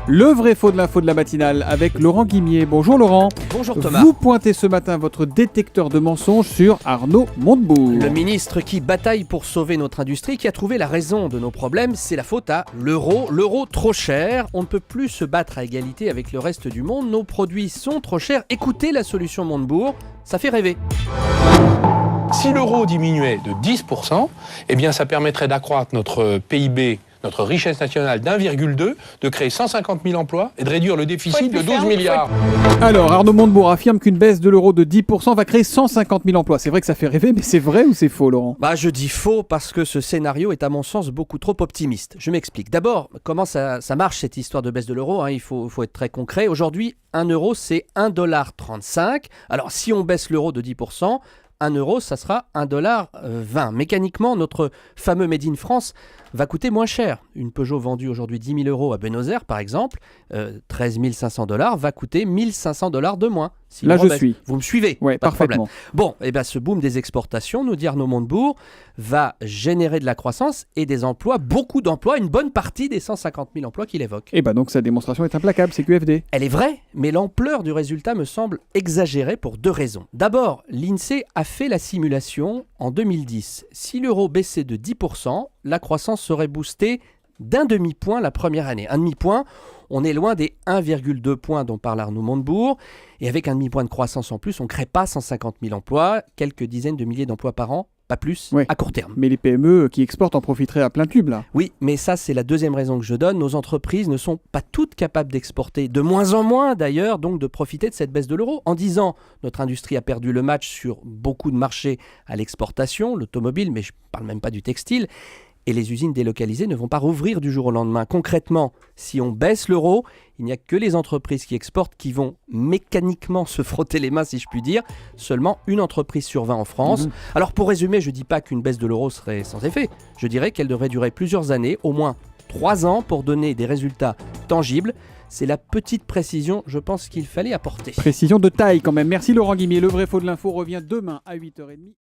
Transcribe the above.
Le vrai faux de l'info de la matinale avec Laurent Guimier. Bonjour Laurent. Bonjour Thomas. Vous pointez ce matin votre détecteur de mensonges sur Arnaud Montebourg. Le ministre qui bataille pour sauver notre industrie, qui a trouvé la raison de nos problèmes, c'est la faute à l'euro. L'euro trop cher, on ne peut plus se battre à égalité avec le reste du monde, nos produits sont trop chers. Écoutez la solution Montebourg, ça fait rêver. Si l'euro diminuait de 10%, eh bien ça permettrait d'accroître notre PIB, notre richesse nationale d'1,2, de créer 150 000 emplois et de réduire le déficit de 12 milliards. Alors Arnaud Montebourg affirme qu'une baisse de l'euro de 10% va créer 150 000 emplois. C'est vrai que ça fait rêver, mais c'est vrai ou c'est faux Laurent ? Je dis faux parce que ce scénario est à mon sens beaucoup trop optimiste. Je m'explique. D'abord, comment ça marche cette histoire de baisse de l'euro, hein, il faut être très concret. Aujourd'hui, 1 euro c'est 1,35 $. Alors si on baisse l'euro de 10%, 1 euro, ça sera 1,20 $. Mécaniquement, notre fameux Made in France va coûter moins cher. Une Peugeot vendue aujourd'hui 10 000 euros à Buenos Aires, par exemple, 13 500 $, va coûter 1 500 $ de moins. Si Là, je suis. Vous me suivez ? Ouais, Pas de parfaitement. problème. Bon, ce boom des exportations, nous dit Arnaud Montebourg, va générer de la croissance et des emplois, beaucoup d'emplois, une bonne partie des 150 000 emplois qu'il évoque. Et donc sa démonstration est implacable, c'est QFD. Elle est vraie, mais l'ampleur du résultat me semble exagérée pour deux raisons. D'abord, l'INSEE a fait la simulation en 2010. Si l'euro baissait de 10%, la croissance serait boostée d'un demi-point la première année. Un demi-point, on est loin des 1,2 points dont parle Arnaud Montebourg. Et avec un demi-point de croissance en plus, on ne crée pas 150 000 emplois, quelques dizaines de milliers d'emplois par an, pas plus, Ouais. à court terme. Mais les PME qui exportent en profiteraient à plein tube là. Oui, mais ça, c'est la deuxième raison que je donne. Nos entreprises ne sont pas toutes capables d'exporter, de moins en moins d'ailleurs, donc de profiter de cette baisse de l'euro. En 10 ans, notre industrie a perdu le match sur beaucoup de marchés à l'exportation, l'automobile, mais je ne parle même pas du textile. Et les usines délocalisées ne vont pas rouvrir du jour au lendemain. Concrètement, si on baisse l'euro, il n'y a que les entreprises qui exportent qui vont mécaniquement se frotter les mains, si je puis dire. Seulement une entreprise sur 20 en France. Alors pour résumer, je ne dis pas qu'une baisse de l'euro serait sans effet. Je dirais qu'elle devrait durer plusieurs années, au moins 3 ans, pour donner des résultats tangibles. C'est la petite précision, je pense, qu'il fallait apporter. Précision de taille quand même. Merci Laurent Guimier. Le vrai faux de l'info revient demain à 8h30.